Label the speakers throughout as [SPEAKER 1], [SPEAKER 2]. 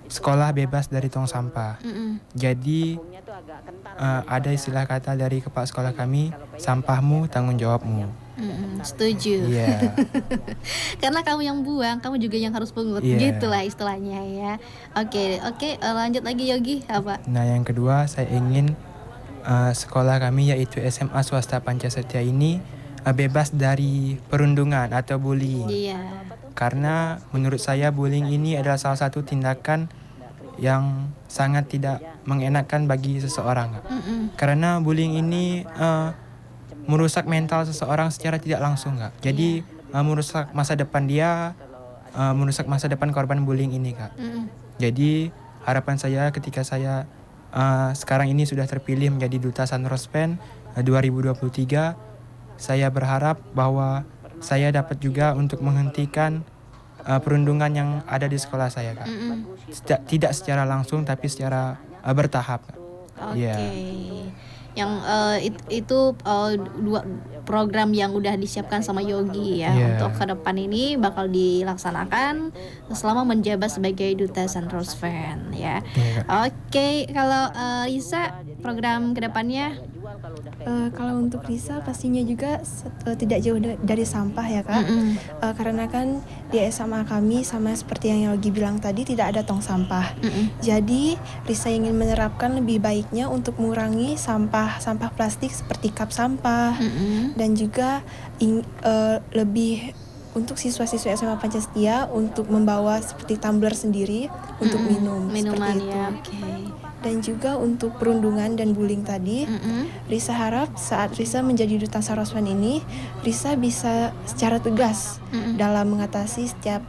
[SPEAKER 1] sekolah bebas dari tong sampah.
[SPEAKER 2] Mm-mm.
[SPEAKER 1] Jadi ada istilah kata dari kepala sekolah kami, sampahmu tanggung jawabmu.
[SPEAKER 2] Mm-mm, setuju.
[SPEAKER 1] Iya,
[SPEAKER 2] Karena kamu yang buang, kamu juga yang harus pungut.
[SPEAKER 1] iya.
[SPEAKER 2] Gitulah istilahnya ya. Oke, oke, lanjut lagi Yogi apa?
[SPEAKER 1] Nah, yang kedua saya ingin sekolah kami yaitu SMA swasta Pancasetia ini bebas dari perundungan atau bullying.
[SPEAKER 2] Iya.
[SPEAKER 1] Karena menurut saya bullying ini adalah salah satu tindakan yang sangat tidak mengenakan bagi seseorang, Kak.
[SPEAKER 2] Mm-mm.
[SPEAKER 1] Karena bullying ini merusak mental seseorang secara tidak langsung, Kak. Jadi merusak masa depan dia, merusak masa depan korban bullying ini, Kak.
[SPEAKER 2] Mm-mm.
[SPEAKER 1] Jadi harapan saya ketika saya sekarang ini sudah terpilih menjadi Duta Sunrospan 2023, saya berharap bahwa saya dapat juga untuk menghentikan perundungan yang ada di sekolah saya, Kak.
[SPEAKER 2] Mm-mm.
[SPEAKER 1] Tidak secara langsung tapi secara bertahap, Kak.
[SPEAKER 2] Oke.
[SPEAKER 1] Iya.
[SPEAKER 2] Yang itu dua program yang udah disiapkan sama Yogi ya
[SPEAKER 1] Iya.
[SPEAKER 2] untuk ke depan ini bakal dilaksanakan selama menjabat sebagai Duta Sunrose Fan ya.
[SPEAKER 1] Iya, Kak.
[SPEAKER 2] Oke, kalau Lisa program ke depannya
[SPEAKER 3] Kalau untuk Risa pastinya juga tidak jauh dari sampah ya Kak.
[SPEAKER 2] Mm-mm.
[SPEAKER 3] Karena kan di SMA kami sama seperti yang Yogi bilang tadi tidak ada tong sampah.
[SPEAKER 2] Mm-mm.
[SPEAKER 3] Jadi Risa ingin menerapkan lebih baiknya untuk mengurangi sampah plastik seperti cup sampah
[SPEAKER 2] Mm-mm.
[SPEAKER 3] dan juga lebih untuk siswa-siswa SMA Pancastia untuk membawa seperti tumbler sendiri untuk
[SPEAKER 2] Mm-mm.
[SPEAKER 3] minum
[SPEAKER 2] Minuman
[SPEAKER 3] seperti itu.
[SPEAKER 2] ya. Oke.
[SPEAKER 3] Dan juga untuk perundungan dan bullying tadi,
[SPEAKER 2] Mm-mm.
[SPEAKER 3] Risa harap saat Risa menjadi Duta Saraswan ini, Risa bisa secara tegas
[SPEAKER 2] Mm-mm.
[SPEAKER 3] dalam mengatasi setiap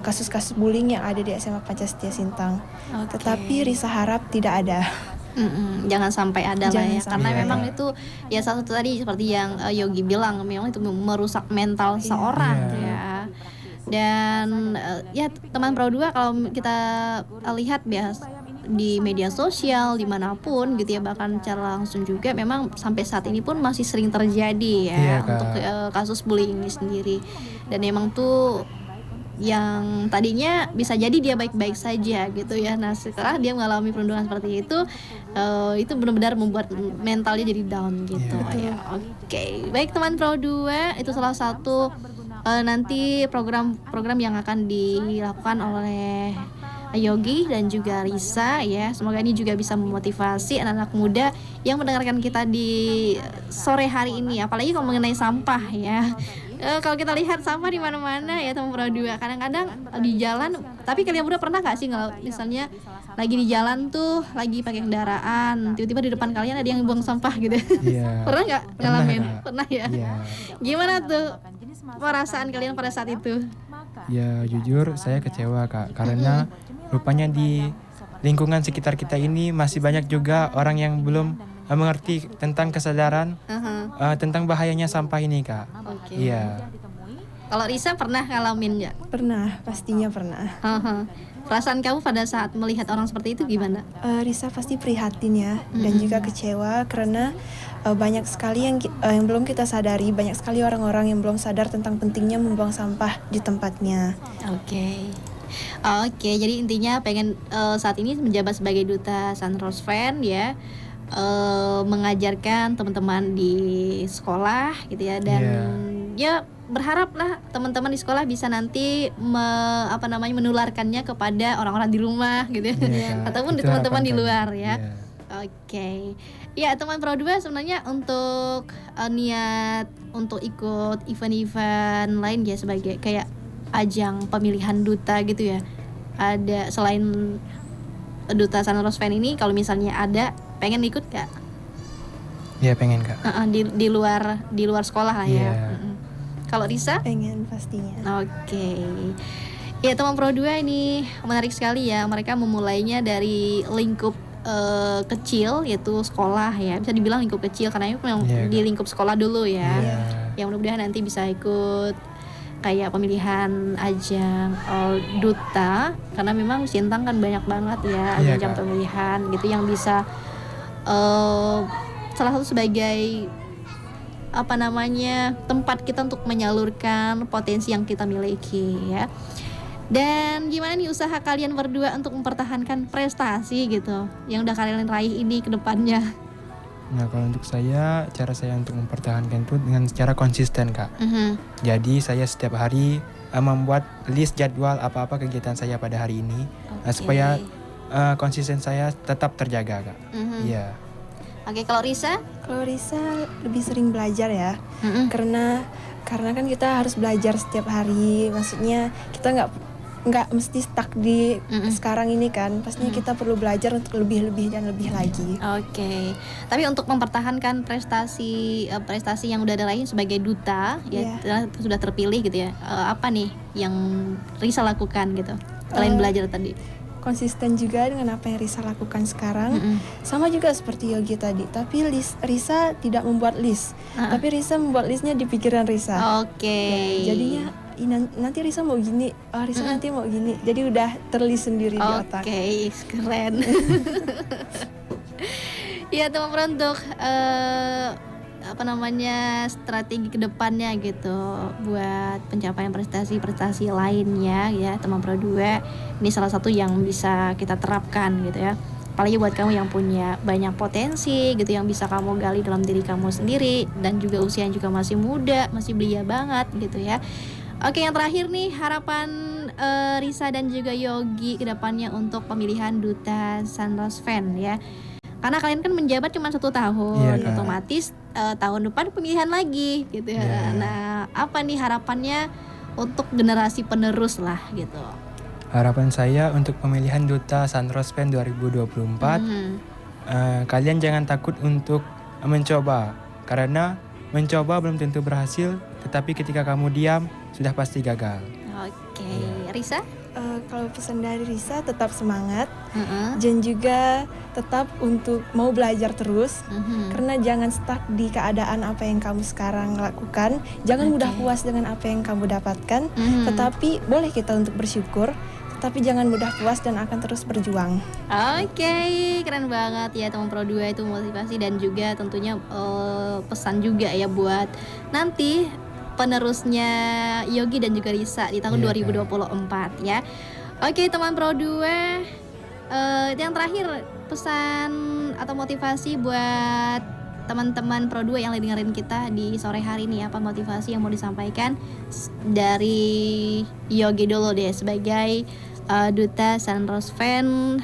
[SPEAKER 3] kasus-kasus bullying yang ada di SMA Pancastia Sintang.
[SPEAKER 2] Oke.
[SPEAKER 3] Tetapi Risa harap tidak ada.
[SPEAKER 2] Mm-mm, jangan sampai ada lah
[SPEAKER 3] Jangan
[SPEAKER 2] ya, karena
[SPEAKER 1] sampai
[SPEAKER 2] memang
[SPEAKER 1] ada.
[SPEAKER 2] itu ya salah satu tadi seperti yang Yogi bilang, memang itu merusak mental seorang
[SPEAKER 1] Iya.
[SPEAKER 2] ya. Dan ya teman Pro 2 kalau kita lihat biasa di media sosial dimanapun gitu ya, bahkan secara langsung juga memang sampai saat ini pun masih sering terjadi ya
[SPEAKER 1] Iya, Kak.
[SPEAKER 2] untuk kasus bullying ini sendiri. Dan memang tuh yang tadinya bisa jadi dia baik-baik saja gitu ya, nah setelah dia mengalami perundungan seperti itu benar-benar membuat mentalnya jadi down gitu
[SPEAKER 1] Iya.
[SPEAKER 2] ya. Oke, baik teman Pro 2, itu salah satu nanti program-program yang akan dilakukan oleh Yogi dan juga Risa ya. Semoga ini juga bisa memotivasi anak-anak muda yang mendengarkan kita di sore hari ini, apalagi kalau mengenai sampah ya. Kalau kita lihat sampah di mana-mana ya teman Pro 2. Kadang-kadang di jalan, tapi kalian udah pernah nggak sih kalau misalnya lagi di jalan tuh lagi pakai kendaraan, tiba-tiba di depan kalian ada yang buang sampah gitu.
[SPEAKER 1] Iya.
[SPEAKER 2] Pernah nggak
[SPEAKER 1] Pernah,
[SPEAKER 2] ngalamin?
[SPEAKER 1] Kak.
[SPEAKER 2] Pernah ya.
[SPEAKER 1] Iya.
[SPEAKER 2] Gimana tuh perasaan kalian pada saat itu?
[SPEAKER 1] Ya jujur saya kecewa, Kak, karena rupanya di lingkungan sekitar kita ini masih banyak juga orang yang belum mengerti tentang kesadaran
[SPEAKER 2] Aha.
[SPEAKER 1] tentang bahayanya sampah ini, Kak.
[SPEAKER 2] Oke.
[SPEAKER 1] Iya.
[SPEAKER 2] Kalau Risa pernah ngalamin nggak?
[SPEAKER 3] Pernah, pastinya pernah.
[SPEAKER 2] Aha. Perasaan kamu pada saat melihat orang seperti itu gimana?
[SPEAKER 3] Risa pasti prihatin ya, dan juga kecewa karena banyak sekali yang belum kita sadari, banyak sekali orang-orang yang belum sadar tentang pentingnya membuang sampah di tempatnya.
[SPEAKER 2] Oke. Oke, jadi intinya pengen saat ini menjabat sebagai Duta Sunrose Fan ya. Mengajarkan teman-teman di sekolah gitu ya, dan ya berharaplah teman-teman di sekolah bisa nanti menularkannya kepada orang-orang di rumah gitu ya.
[SPEAKER 1] Iya, Kak.
[SPEAKER 2] Ataupun di
[SPEAKER 1] Itu
[SPEAKER 2] teman-teman
[SPEAKER 1] harapan
[SPEAKER 2] di
[SPEAKER 1] kami.
[SPEAKER 2] luar ya.
[SPEAKER 1] Iya.
[SPEAKER 2] Oke. Ya teman Pro 2, sebenarnya untuk niat untuk ikut event-event lain ya sebagai kayak ajang pemilihan duta gitu ya. Ada selain Duta Sunrose Fan ini, kalau misalnya ada pengen ikut gak?
[SPEAKER 1] Iya pengen, Kak.
[SPEAKER 2] Di luar sekolah lah ya.
[SPEAKER 1] Iya.
[SPEAKER 2] Mm-mm. Kalau Risa?
[SPEAKER 3] Pengen pastinya.
[SPEAKER 2] Oke. Ya teman Pro 2 ini menarik sekali ya. Mereka memulainya dari lingkup kecil, yaitu sekolah ya. Bisa dibilang lingkup kecil karena itu memang
[SPEAKER 1] Iya,
[SPEAKER 2] di
[SPEAKER 1] Kak.
[SPEAKER 2] lingkup sekolah dulu ya.
[SPEAKER 1] Iya.
[SPEAKER 2] Yang mudah-mudahan nanti bisa ikut kayak pemilihan ajang duta, karena memang Sintang kan banyak banget ya
[SPEAKER 1] Iya,
[SPEAKER 2] ajang
[SPEAKER 1] Kak.
[SPEAKER 2] pemilihan gitu yang bisa salah satu sebagai tempat kita untuk menyalurkan potensi yang kita miliki ya. Dan gimana nih usaha kalian berdua untuk mempertahankan prestasi gitu yang udah kalian raih ini ke depannya?
[SPEAKER 1] Nah, kalau untuk saya, cara saya untuk mempertahankan itu dengan secara konsisten, Kak.
[SPEAKER 2] Mhm.
[SPEAKER 1] Jadi saya setiap hari membuat list jadwal apa-apa kegiatan saya pada hari ini,
[SPEAKER 2] Oke.
[SPEAKER 1] supaya konsisten saya tetap terjaga, Kak.
[SPEAKER 2] Mhm.
[SPEAKER 1] Iya.
[SPEAKER 2] Oke, kalau Risa?
[SPEAKER 3] Kalau Risa lebih sering belajar ya,
[SPEAKER 2] Mhm.
[SPEAKER 3] karena kan kita harus belajar setiap hari. Maksudnya kita nggak mesti stuck di sekarang ini kan. Pastinya kita perlu belajar untuk lebih dan lebih lagi.
[SPEAKER 2] Oke, tapi untuk mempertahankan prestasi yang udah diraih sebagai duta ya sudah terpilih gitu ya, apa nih yang Risa lakukan gitu selain belajar tadi?
[SPEAKER 3] Konsisten juga dengan apa yang Risa lakukan sekarang. Sama juga seperti Yogi tadi. Tapi Risa tidak membuat list, tapi Risa membuat listnya di pikiran Risa.
[SPEAKER 2] Oke.
[SPEAKER 3] Ya, jadinya nanti Risa mau gini, Risa nanti mau gini. Jadi udah terlist sendiri di otak.
[SPEAKER 2] Oke, keren. Ya teman-teman, untuk strategi kedepannya gitu buat pencapaian prestasi lainnya ya teman Pro 2, ini salah satu yang bisa kita terapkan gitu ya, apalagi buat kamu yang punya banyak potensi gitu yang bisa kamu gali dalam diri kamu sendiri dan juga usia juga masih muda, masih belia banget gitu ya. Oke, yang terakhir nih, harapan Risa dan juga Yogi kedepannya untuk pemilihan duta Sunrose Fan ya. Karena kalian kan menjabat cuma 1 tahun,
[SPEAKER 1] Iya, Kak.
[SPEAKER 2] otomatis tahun depan pemilihan lagi gitu ya.
[SPEAKER 1] Iya.
[SPEAKER 2] Nah, apa nih harapannya untuk generasi penerus lah gitu?
[SPEAKER 1] Harapan saya untuk pemilihan duta Sunrose Fan 2024, kalian jangan takut untuk mencoba, karena mencoba belum tentu berhasil, tetapi ketika kamu diam sudah pasti gagal.
[SPEAKER 2] Oke, Risa?
[SPEAKER 3] Kalau pesan dari Risa, tetap semangat dan juga tetap untuk mau belajar terus. Karena jangan stuck di keadaan apa yang kamu sekarang lakukan. Jangan mudah puas dengan apa yang kamu dapatkan, tetapi boleh kita untuk bersyukur, tapi jangan mudah puas dan akan terus berjuang.
[SPEAKER 2] Oke, keren banget ya teman Pro 2, itu motivasi dan juga tentunya pesan juga ya buat nanti penerusnya Yogi dan juga Risa di tahun 2024 ya. Oke teman Pro 2, yang terakhir pesan atau motivasi buat teman-teman Pro 2 yang lagi dengerin kita di sore hari ini, apa motivasi yang mau disampaikan dari Yogi dulu deh sebagai duta Sunrose Fan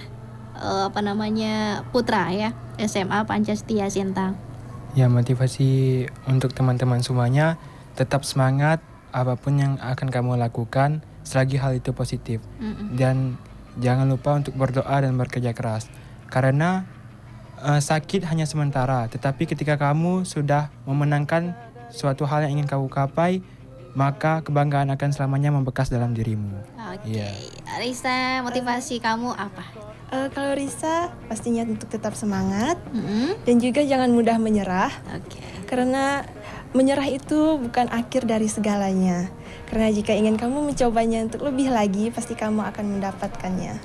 [SPEAKER 2] putra ya SMA Pancastia Sintang.
[SPEAKER 1] Ya, motivasi untuk teman-teman semuanya, tetap semangat apapun yang akan kamu lakukan selagi hal itu positif. Dan jangan lupa untuk berdoa dan bekerja keras. Karena sakit hanya sementara, tetapi ketika kamu sudah memenangkan suatu hal yang ingin kamu capai, maka kebanggaan akan selamanya membekas dalam dirimu.
[SPEAKER 2] Oke, Risa, motivasi kamu apa?
[SPEAKER 3] Kalau Risa, pastinya untuk tetap semangat dan juga jangan mudah menyerah.
[SPEAKER 2] Oke.
[SPEAKER 3] Karena menyerah itu bukan akhir dari segalanya. Karena jika ingin kamu mencobanya untuk lebih lagi, pasti kamu akan mendapatkannya.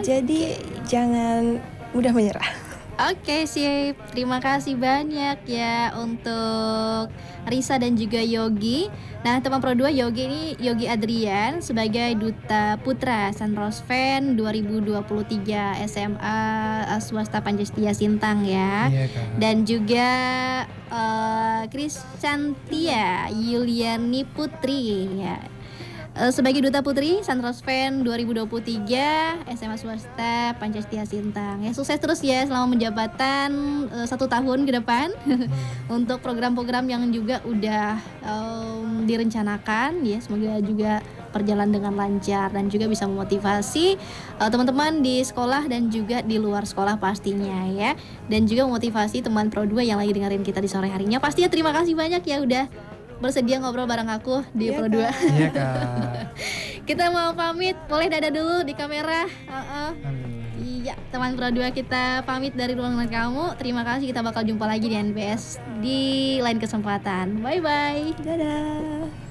[SPEAKER 3] Jadi jangan mudah menyerah.
[SPEAKER 2] Oke, sip. Terima kasih banyak ya untuk Risa dan juga Yogi. Nah, teman Pro 2, Yogi ini Yogi Adrian sebagai duta putra Sunrose Fan 2023 SMA swasta Pancastia Sintang ya.
[SPEAKER 1] Iya, Kak.
[SPEAKER 2] Dan juga Kriscantia Yuliani Putri ya, sebagai duta putri Sunrose Fan 2023 SMA swasta Pancastia Sintang ya. Sukses terus ya selama menjabatan 1 tahun ke depan untuk program-program yang juga udah direncanakan ya. Semoga juga berjalan dengan lancar dan juga bisa memotivasi teman-teman di sekolah dan juga di luar sekolah pastinya ya. Dan juga memotivasi teman Pro 2 yang lagi dengerin kita di sore harinya. Pastinya terima kasih banyak ya udah bersedia ngobrol bareng aku di Pro 2.
[SPEAKER 1] Iya, Kak.
[SPEAKER 2] Kita mau pamit, boleh dadah dulu di kamera. Iya, teman Pro 2 kita pamit dari ruangan kamu. Terima kasih, kita bakal jumpa lagi di NBS di lain kesempatan. Bye bye.
[SPEAKER 3] Dadah.